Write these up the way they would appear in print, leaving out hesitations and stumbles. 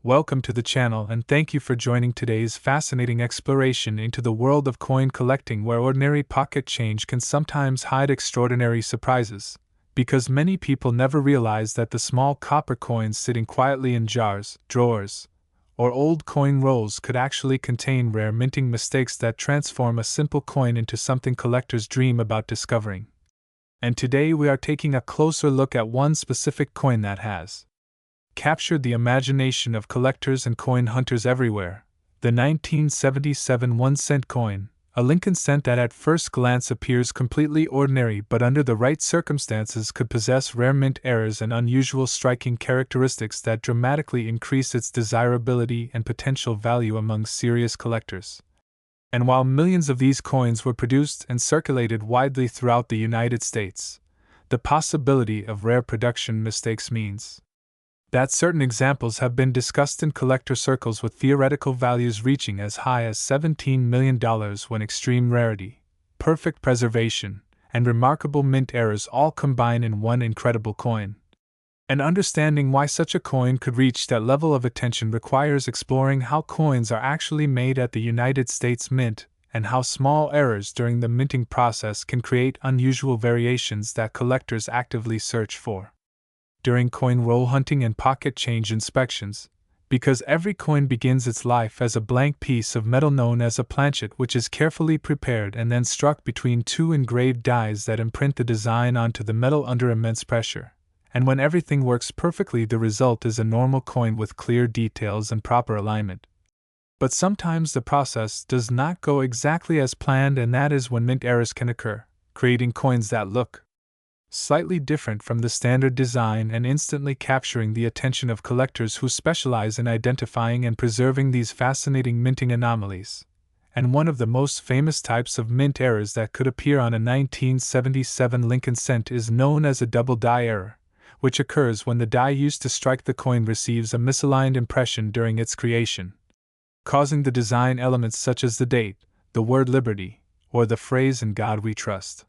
Welcome to the channel and thank you for joining today's fascinating exploration into the world of coin collecting, where ordinary pocket change can sometimes hide extraordinary surprises, because many people never realize that the small copper coins sitting quietly in jars, drawers, or old coin rolls could actually contain rare minting mistakes that transform a simple coin into something collectors dream about discovering. And today we are taking a closer look at one specific coin that has captured the imagination of collectors and coin hunters everywhere: the 1977 1-cent coin, a Lincoln cent that at first glance appears completely ordinary but under the right circumstances could possess rare mint errors and unusual striking characteristics that dramatically increase its desirability and potential value among serious collectors. And while millions of these coins were produced and circulated widely throughout the United States, the possibility of rare production mistakes means that certain examples have been discussed in collector circles with theoretical values reaching as high as $17 million, when extreme rarity, perfect preservation, and remarkable mint errors all combine in one incredible coin. And understanding why such a coin could reach that level of attention requires exploring how coins are actually made at the United States Mint, and how small errors during the minting process can create unusual variations that collectors actively search for during coin roll hunting and pocket change inspections, because every coin begins its life as a blank piece of metal known as a planchet, which is carefully prepared and then struck between two engraved dies that imprint the design onto the metal under immense pressure. And when everything works perfectly, the result is a normal coin with clear details and proper alignment. But sometimes the process does not go exactly as planned, and that is when mint errors can occur, creating coins that look slightly different from the standard design and instantly capturing the attention of collectors who specialize in identifying and preserving these fascinating minting anomalies. And one of the most famous types of mint errors that could appear on a 1977 Lincoln cent is known as a double die error, which occurs when the die used to strike the coin receives a misaligned impression during its creation, causing the design elements such as the date, the word liberty, or the phrase "In God We Trust"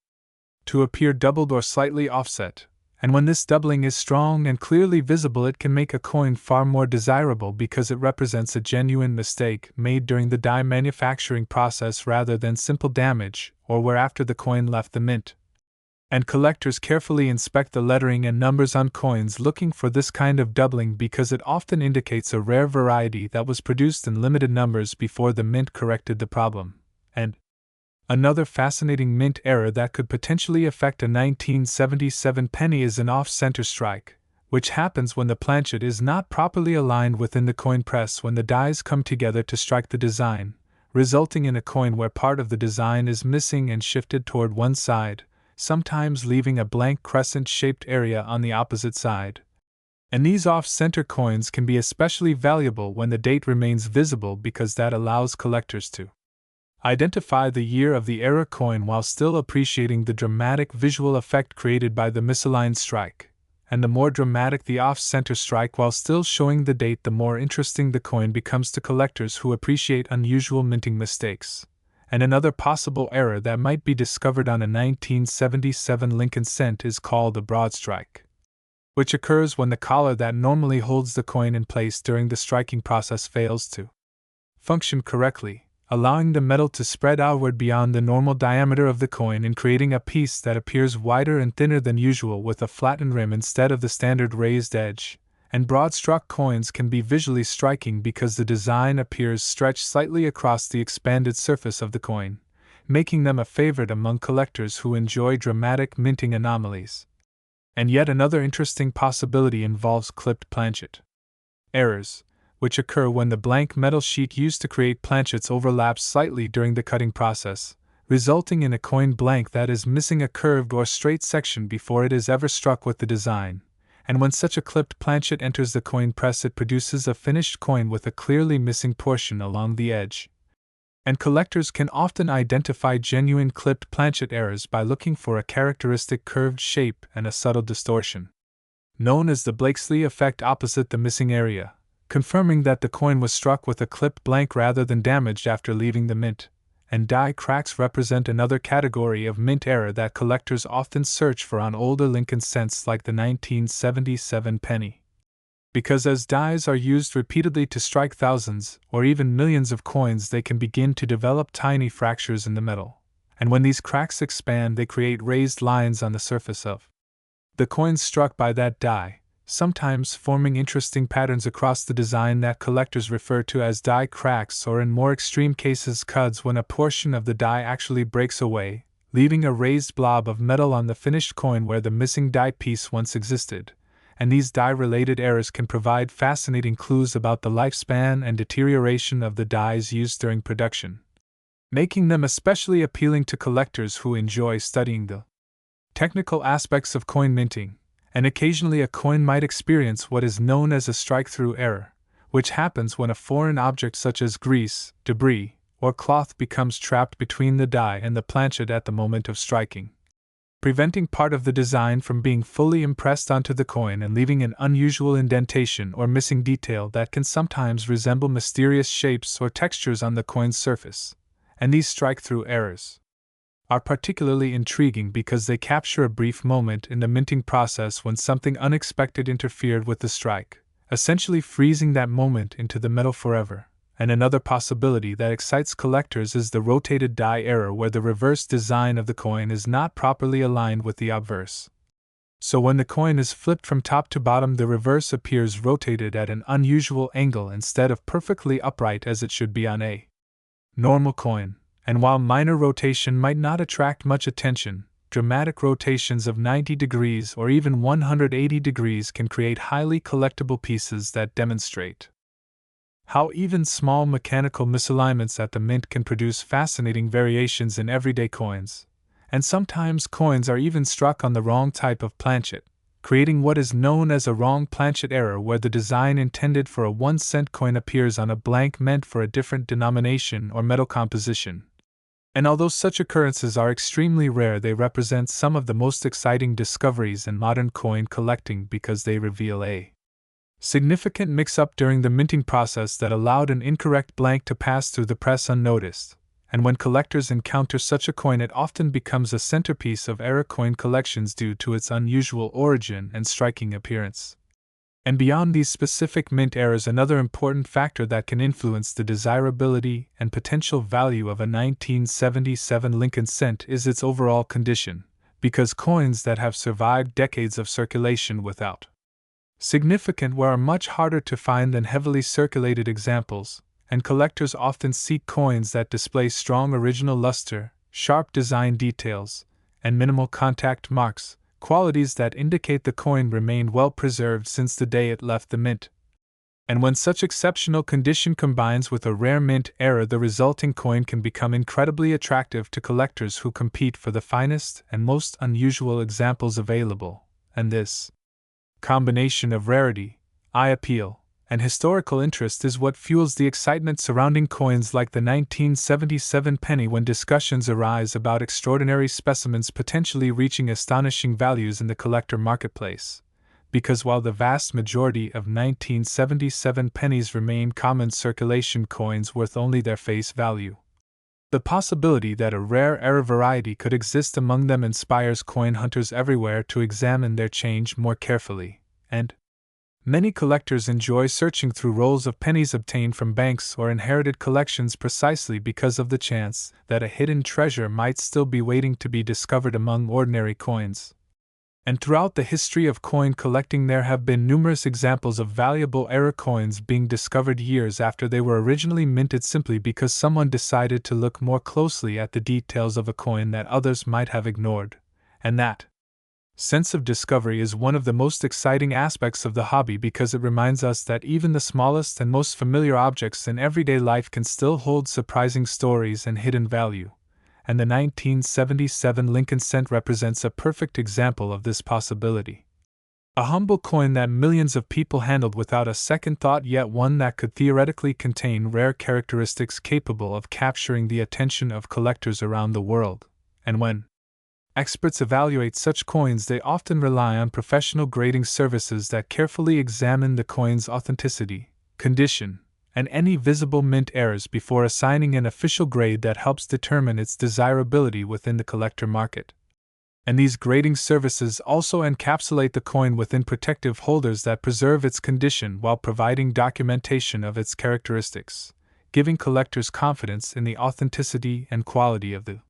to appear doubled or slightly offset. And when this doubling is strong and clearly visible, it can make a coin far more desirable because it represents a genuine mistake made during the die manufacturing process rather than simple damage or where after the coin left the mint. And collectors carefully inspect the lettering and numbers on coins looking for this kind of doubling because it often indicates a rare variety that was produced in limited numbers before the mint corrected the problem. And another fascinating mint error that could potentially affect a 1977 penny is an off-center strike, which happens when the planchet is not properly aligned within the coin press when the dies come together to strike the design, resulting in a coin where part of the design is missing and shifted toward one side, sometimes leaving a blank crescent-shaped area on the opposite side. And these off-center coins can be especially valuable when the date remains visible because that allows collectors to identify the year of the error coin while still appreciating the dramatic visual effect created by the misaligned strike. And the more dramatic the off-center strike while still showing the date, the more interesting the coin becomes to collectors who appreciate unusual minting mistakes. And another possible error that might be discovered on a 1977 Lincoln cent is called a broad strike, which occurs when the collar that normally holds the coin in place during the striking process fails to function correctly, allowing the metal to spread outward beyond the normal diameter of the coin and creating a piece that appears wider and thinner than usual with a flattened rim instead of the standard raised edge. And broad-struck coins can be visually striking because the design appears stretched slightly across the expanded surface of the coin, making them a favorite among collectors who enjoy dramatic minting anomalies. And yet another interesting possibility involves clipped planchet errors, which occur when the blank metal sheet used to create planchets overlaps slightly during the cutting process, resulting in a coin blank that is missing a curved or straight section before it is ever struck with the design. And when such a clipped planchet enters the coin press, it produces a finished coin with a clearly missing portion along the edge. And collectors can often identify genuine clipped planchet errors by looking for a characteristic curved shape and a subtle distortion, known as the Blakesley effect opposite the missing area, confirming that the coin was struck with a clipped blank rather than damaged after leaving the mint. And die cracks represent another category of mint error that collectors often search for on older Lincoln cents like the 1977 penny. because as dies are used repeatedly to strike thousands or even millions of coins, they can begin to develop tiny fractures in the metal, and when these cracks expand, they create raised lines on the surface of the coins struck by that die, sometimes forming interesting patterns across the design that collectors refer to as die cracks, or in more extreme cases cuds, when a portion of the die actually breaks away, leaving a raised blob of metal on the finished coin where the missing die piece once existed. And these die-related errors can provide fascinating clues about the lifespan and deterioration of the dies used during production, making them especially appealing to collectors who enjoy studying the technical aspects of coin minting. And occasionally a coin might experience what is known as a strike-through error, which happens when a foreign object such as grease, debris, or cloth becomes trapped between the die and the planchet at the moment of striking, preventing part of the design from being fully impressed onto the coin and leaving an unusual indentation or missing detail that can sometimes resemble mysterious shapes or textures on the coin's surface. And these strike-through errors are particularly intriguing because they capture a brief moment in the minting process when something unexpected interfered with the strike, essentially freezing that moment into the metal forever. And another possibility that excites collectors is the rotated die error, where the reverse design of the coin is not properly aligned with the obverse. So when the coin is flipped from top to bottom, the reverse appears rotated at an unusual angle instead of perfectly upright as it should be on a normal coin. And while minor rotation might not attract much attention, dramatic rotations of 90 degrees or even 180 degrees can create highly collectible pieces that demonstrate how even small mechanical misalignments at the mint can produce fascinating variations in everyday coins. And sometimes coins are even struck on the wrong type of planchet, creating what is known as a wrong planchet error, where the design intended for a 1-cent coin appears on a blank meant for a different denomination or metal composition. And although such occurrences are extremely rare, they represent some of the most exciting discoveries in modern coin collecting because they reveal a significant mix-up during the minting process that allowed an incorrect blank to pass through the press unnoticed. And when collectors encounter such a coin, it often becomes a centerpiece of era coin collections due to its unusual origin and striking appearance. And beyond these specific mint errors, another important factor that can influence the desirability and potential value of a 1977 Lincoln cent is its overall condition, because coins that have survived decades of circulation without significant wear are much harder to find than heavily circulated examples, and collectors often seek coins that display strong original luster, sharp design details, and minimal contact marks, qualities that indicate the coin remained well preserved since the day it left the mint. And when such exceptional condition combines with a rare mint error, the resulting coin can become incredibly attractive to collectors who compete for the finest and most unusual examples available. And this combination of rarity, eye appeal, and historical interest is what fuels the excitement surrounding coins like the 1977 penny when discussions arise about extraordinary specimens potentially reaching astonishing values in the collector marketplace. Because while the vast majority of 1977 pennies remain common circulation coins worth only their face value, the possibility that a rare era variety could exist among them inspires coin hunters everywhere to examine their change more carefully, and many collectors enjoy searching through rolls of pennies obtained from banks or inherited collections precisely because of the chance that a hidden treasure might still be waiting to be discovered among ordinary coins. And throughout the history of coin collecting, there have been numerous examples of valuable era coins being discovered years after they were originally minted, simply because someone decided to look more closely at the details of a coin that others might have ignored. And that sense of discovery is one of the most exciting aspects of the hobby, because it reminds us that even the smallest and most familiar objects in everyday life can still hold surprising stories and hidden value. And the 1977 Lincoln cent represents a perfect example of this possibility. A humble coin that millions of people handled without a second thought, yet one that could theoretically contain rare characteristics capable of capturing the attention of collectors around the world. And when experts evaluate such coins, they often rely on professional grading services that carefully examine the coin's authenticity, condition, and any visible mint errors before assigning an official grade that helps determine its desirability within the collector market. And these grading services also encapsulate the coin within protective holders that preserve its condition while providing documentation of its characteristics, giving collectors confidence in the authenticity and quality of the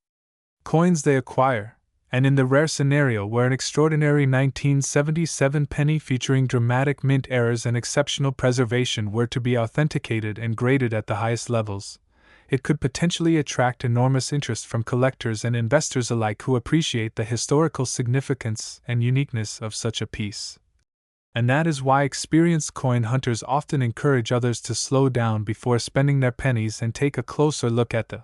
coins they acquire. And in the rare scenario where an extraordinary 1977 penny featuring dramatic mint errors and exceptional preservation were to be authenticated and graded at the highest levels, it could potentially attract enormous interest from collectors and investors alike who appreciate the historical significance and uniqueness of such a piece. And that is why experienced coin hunters often encourage others to slow down before spending their pennies and take a closer look at the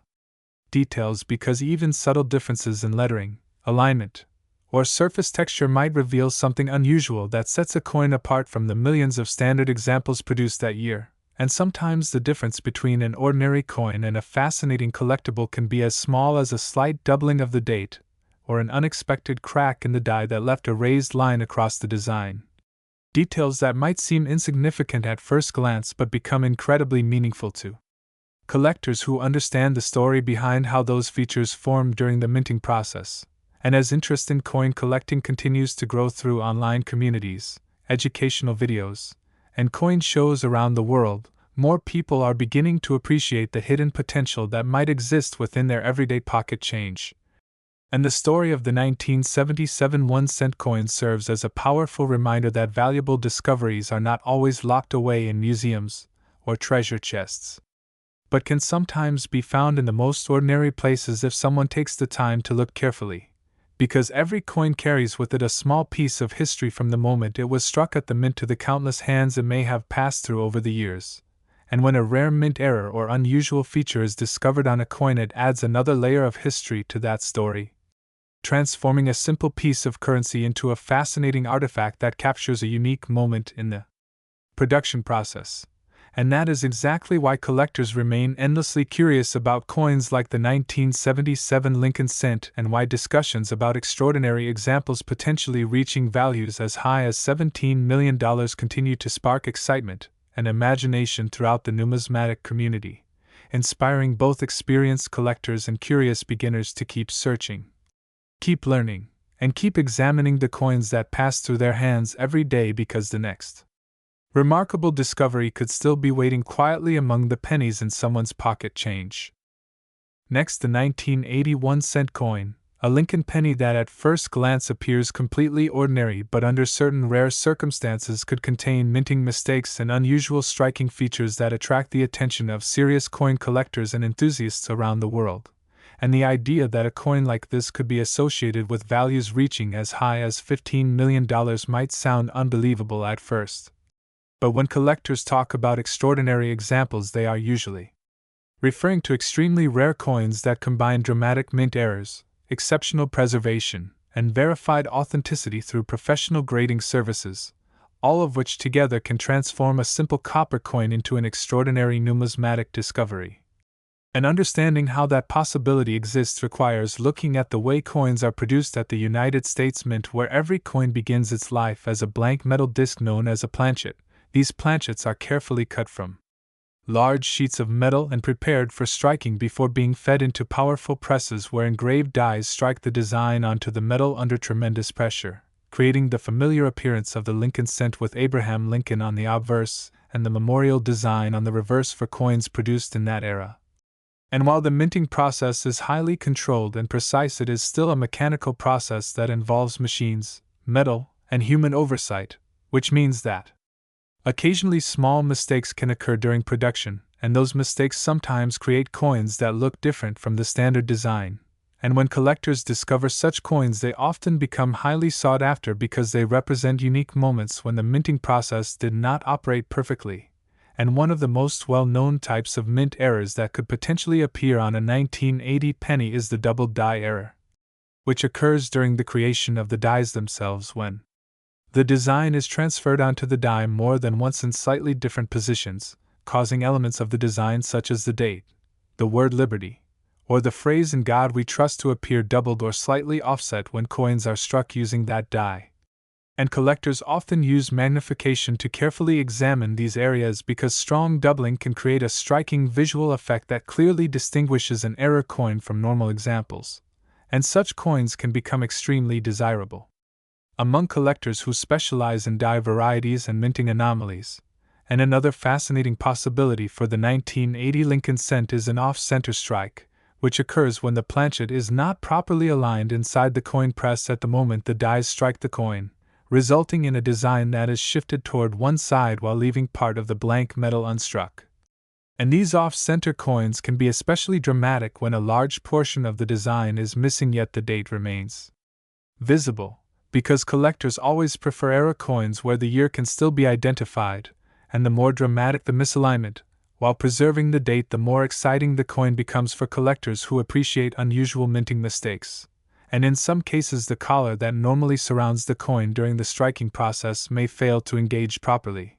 details, because even subtle differences in lettering, alignment, or surface texture might reveal something unusual that sets a coin apart from the millions of standard examples produced that year. And sometimes the difference between an ordinary coin and a fascinating collectible can be as small as a slight doubling of the date, or an unexpected crack in the die that left a raised line across the design. Details that might seem insignificant at first glance but become incredibly meaningful to collectors who understand the story behind how those features formed during the minting process. And as interest in coin collecting continues to grow through online communities, educational videos, and coin shows around the world, more people are beginning to appreciate the hidden potential that might exist within their everyday pocket change. And the story of the 1977 1-cent coin serves as a powerful reminder that valuable discoveries are not always locked away in museums or treasure chests, but can sometimes be found in the most ordinary places if someone takes the time to look carefully. Because every coin carries with it a small piece of history from the moment it was struck at the mint to the countless hands it may have passed through over the years. And when a rare mint error or unusual feature is discovered on a coin, it adds another layer of history to that story, transforming a simple piece of currency into a fascinating artifact that captures a unique moment in the production process. And that is exactly why collectors remain endlessly curious about coins like the 1977 Lincoln cent, and why discussions about extraordinary examples potentially reaching values as high as $17 million continue to spark excitement and imagination throughout the numismatic community, inspiring both experienced collectors and curious beginners to keep searching, keep learning, and keep examining the coins that pass through their hands every day, because the next remarkable discovery could still be waiting quietly among the pennies in someone's pocket change. Next, the 1981 cent coin, a Lincoln penny that at first glance appears completely ordinary but under certain rare circumstances could contain minting mistakes and unusual striking features that attract the attention of serious coin collectors and enthusiasts around the world. And the idea that a coin like this could be associated with values reaching as high as $15 million might sound unbelievable at first. But when collectors talk about extraordinary examples, they are usually referring to extremely rare coins that combine dramatic mint errors, exceptional preservation, and verified authenticity through professional grading services, all of which together can transform a simple copper coin into an extraordinary numismatic discovery. And understanding how that possibility exists requires looking at the way coins are produced at the United States Mint, where every coin begins its life as a blank metal disc known as a planchet. These planchets are carefully cut from large sheets of metal and prepared for striking before being fed into powerful presses where engraved dies strike the design onto the metal under tremendous pressure, creating the familiar appearance of the Lincoln cent with Abraham Lincoln on the obverse and the memorial design on the reverse for coins produced in that era. And while the minting process is highly controlled and precise, it is still a mechanical process that involves machines, metal, and human oversight, which means that occasionally small mistakes can occur during production, and those mistakes sometimes create coins that look different from the standard design. And when collectors discover such coins, they often become highly sought after because they represent unique moments when the minting process did not operate perfectly. And one of the most well-known types of mint errors that could potentially appear on a 1980 penny is the double die error, which occurs during the creation of the dies themselves when the design is transferred onto the die more than once in slightly different positions, causing elements of the design such as the date, the word liberty, or the phrase "In God We Trust" to appear doubled or slightly offset when coins are struck using that die. And collectors often use magnification to carefully examine these areas because strong doubling can create a striking visual effect that clearly distinguishes an error coin from normal examples. and such coins can become extremely desirable. Among collectors who specialize in die varieties and minting anomalies, and another fascinating possibility for the 1980 Lincoln cent is an off-center strike, which occurs when the planchet is not properly aligned inside the coin press at the moment the dies strike the coin, resulting in a design that is shifted toward one side while leaving part of the blank metal unstruck. And these off-center coins can be especially dramatic when a large portion of the design is missing yet the date remains visible, because collectors always prefer era coins where the year can still be identified, and the more dramatic the misalignment, while preserving the date, the more exciting the coin becomes for collectors who appreciate unusual minting mistakes. And in some cases, the collar that normally surrounds the coin during the striking process may fail to engage properly,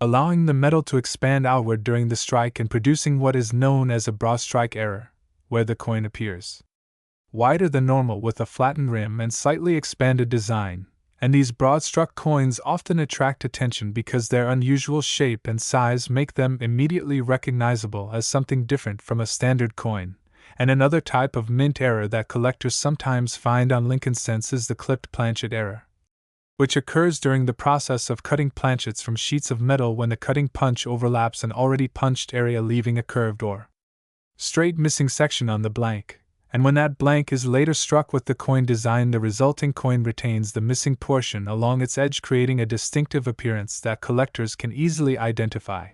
allowing the metal to expand outward during the strike and producing what is known as a broad strike error, where the coin appears wider than normal with a flattened rim and slightly expanded design. And these broad-struck coins often attract attention because their unusual shape and size make them immediately recognizable as something different from a standard coin. And another type of mint error that collectors sometimes find on Lincoln cents is the clipped planchet error, which occurs during the process of cutting planchets from sheets of metal when the cutting punch overlaps an already punched area, leaving a curved or straight missing section on the blank. And when that blank is later struck with the coin design, the resulting coin retains the missing portion along its edge, creating a distinctive appearance that collectors can easily identify.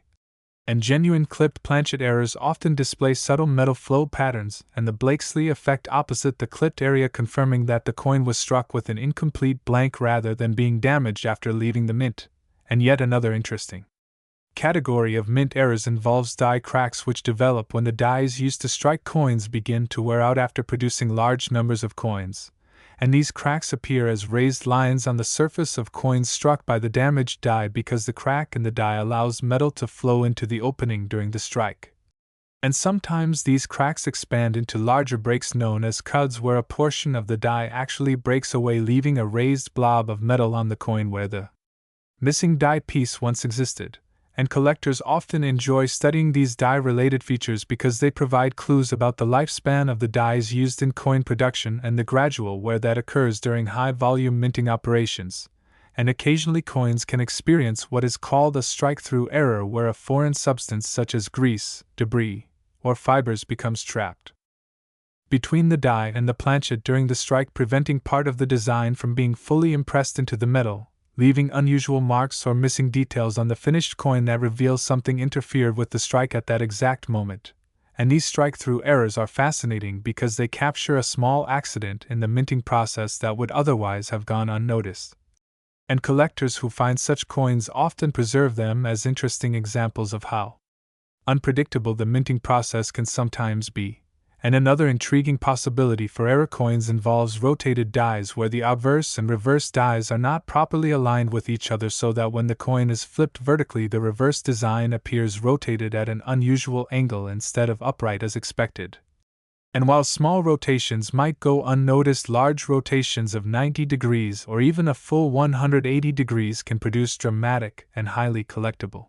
And genuine clipped planchet errors often display subtle metal flow patterns and the Blakesley effect opposite the clipped area, confirming that the coin was struck with an incomplete blank rather than being damaged after leaving the mint. And yet another interesting category of mint errors involves die cracks, which develop when the dies used to strike coins begin to wear out after producing large numbers of coins, and these cracks appear as raised lines on the surface of coins struck by the damaged die because the crack in the die allows metal to flow into the opening during the strike. And sometimes these cracks expand into larger breaks known as cuds, where a portion of the die actually breaks away, leaving a raised blob of metal on the coin where the missing die piece once existed. And collectors often enjoy studying these die-related features because they provide clues about the lifespan of the dies used in coin production and the gradual wear that occurs during high-volume minting operations. And occasionally coins can experience what is called a strike-through error, where a foreign substance such as grease, debris, or fibers becomes trapped between the die and the planchet during the strike, preventing part of the design from being fully impressed into the metal, leaving unusual marks or missing details on the finished coin that reveal something interfered with the strike at that exact moment. And these strike-through errors are fascinating because they capture a small accident in the minting process that would otherwise have gone unnoticed. And collectors who find such coins often preserve them as interesting examples of how unpredictable the minting process can sometimes be. And another intriguing possibility for error coins involves rotated dies, where the obverse and reverse dies are not properly aligned with each other, so that when the coin is flipped vertically, the reverse design appears rotated at an unusual angle instead of upright as expected. And while small rotations might go unnoticed, large rotations of 90 degrees or even a full 180 degrees can produce dramatic and highly collectible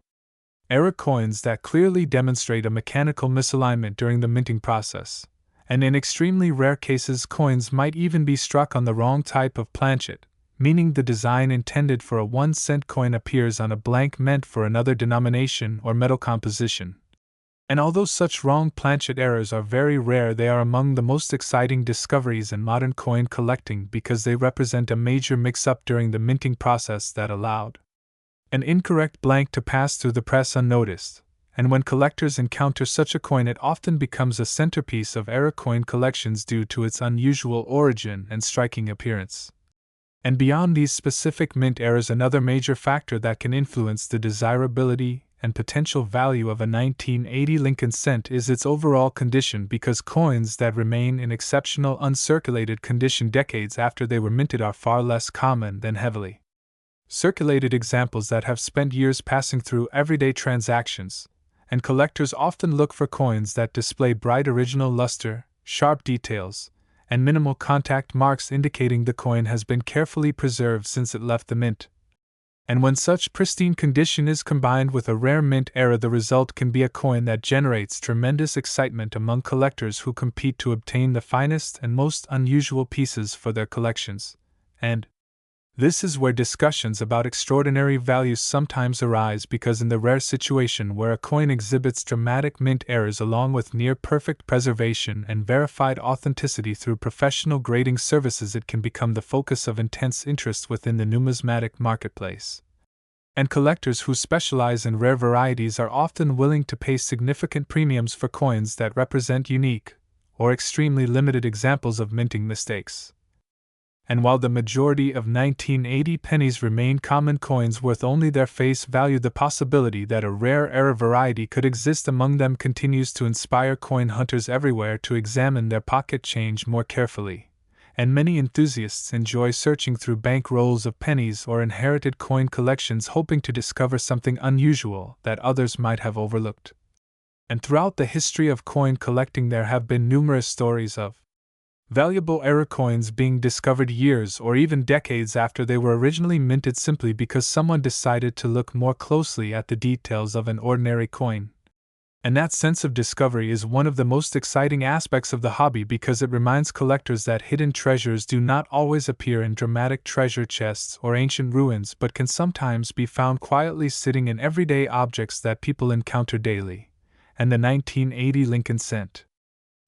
error coins that clearly demonstrate a mechanical misalignment during the minting process. And in extremely rare cases, coins might even be struck on the wrong type of planchet, meaning the design intended for a 1-cent coin appears on a blank meant for another denomination or metal composition. And although such wrong planchet errors are very rare, they are among the most exciting discoveries in modern coin collecting because they represent a major mix-up during the minting process that allowed an incorrect blank to pass through the press unnoticed. And when collectors encounter such a coin, it often becomes a centerpiece of error coin collections due to its unusual origin and striking appearance. And beyond these specific mint errors, another major factor that can influence the desirability and potential value of a 1980 Lincoln cent is its overall condition, because coins that remain in exceptional uncirculated condition decades after they were minted are far less common than heavily circulated examples that have spent years passing through everyday transactions. And collectors often look for coins that display bright original luster, sharp details, and minimal contact marks indicating the coin has been carefully preserved since it left the mint. And when such pristine condition is combined with a rare mint era, the result can be a coin that generates tremendous excitement among collectors who compete to obtain the finest and most unusual pieces for their collections. And this is where discussions about extraordinary values sometimes arise, because in the rare situation where a coin exhibits dramatic mint errors along with near-perfect preservation and verified authenticity through professional grading services, it can become the focus of intense interest within the numismatic marketplace. And collectors who specialize in rare varieties are often willing to pay significant premiums for coins that represent unique, or extremely limited examples of minting mistakes. And while the majority of 1980 pennies remain common coins worth only their face value, the possibility that a rare era variety could exist among them continues to inspire coin hunters everywhere to examine their pocket change more carefully. And many enthusiasts enjoy searching through bank rolls of pennies or inherited coin collections, hoping to discover something unusual that others might have overlooked. And throughout the history of coin collecting, there have been numerous stories of valuable era coins being discovered years or even decades after they were originally minted, simply because someone decided to look more closely at the details of an ordinary coin. And that sense of discovery is one of the most exciting aspects of the hobby, because it reminds collectors that hidden treasures do not always appear in dramatic treasure chests or ancient ruins, but can sometimes be found quietly sitting in everyday objects that people encounter daily. And the 1980 Lincoln cent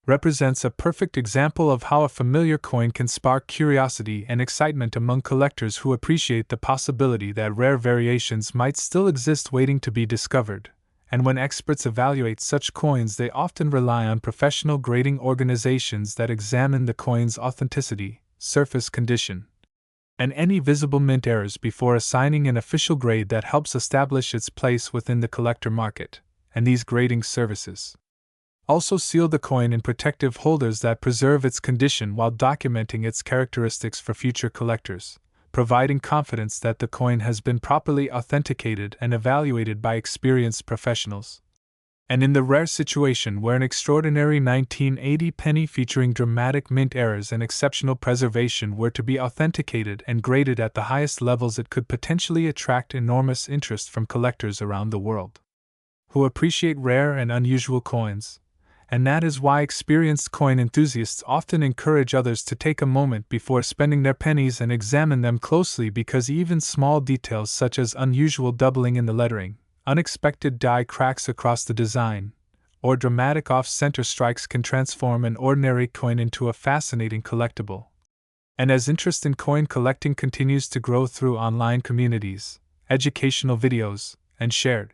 represents a perfect example of how a familiar coin can spark curiosity and excitement among collectors who appreciate the possibility that rare variations might still exist waiting to be discovered. And when experts evaluate such coins, they often rely on professional grading organizations that examine the coin's authenticity, surface condition, and any visible mint errors before assigning an official grade that helps establish its place within the collector market. And these grading services also seal the coin in protective holders that preserve its condition while documenting its characteristics for future collectors, providing confidence that the coin has been properly authenticated and evaluated by experienced professionals. And in the rare situation where an extraordinary 1980 penny featuring dramatic mint errors and exceptional preservation were to be authenticated and graded at the highest levels, it could potentially attract enormous interest from collectors around the world who appreciate rare and unusual coins. And that is why experienced coin enthusiasts often encourage others to take a moment before spending their pennies and examine them closely, because even small details such as unusual doubling in the lettering, unexpected die cracks across the design, or dramatic off-center strikes can transform an ordinary coin into a fascinating collectible. And as interest in coin collecting continues to grow through online communities, educational videos, and shared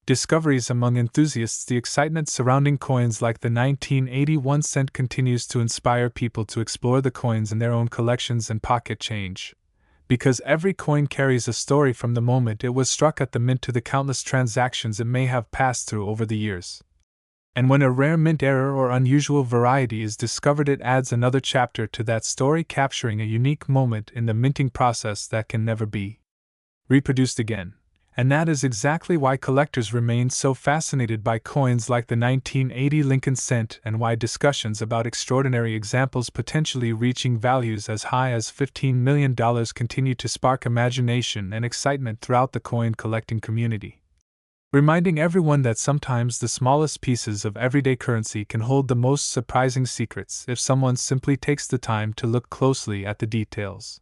discoveries among enthusiasts, the excitement surrounding coins like the 1981 cent continues to inspire people to explore the coins in their own collections and pocket change. Because every coin carries a story from the moment it was struck at the mint to the countless transactions it may have passed through over the years. And when a rare mint error or unusual variety is discovered, it adds another chapter to that story, capturing a unique moment in the minting process that can never be reproduced again. And that is exactly why collectors remain so fascinated by coins like the 1980 Lincoln cent, and why discussions about extraordinary examples potentially reaching values as high as $15 million continue to spark imagination and excitement throughout the coin collecting community, reminding everyone that sometimes the smallest pieces of everyday currency can hold the most surprising secrets if someone simply takes the time to look closely at the details.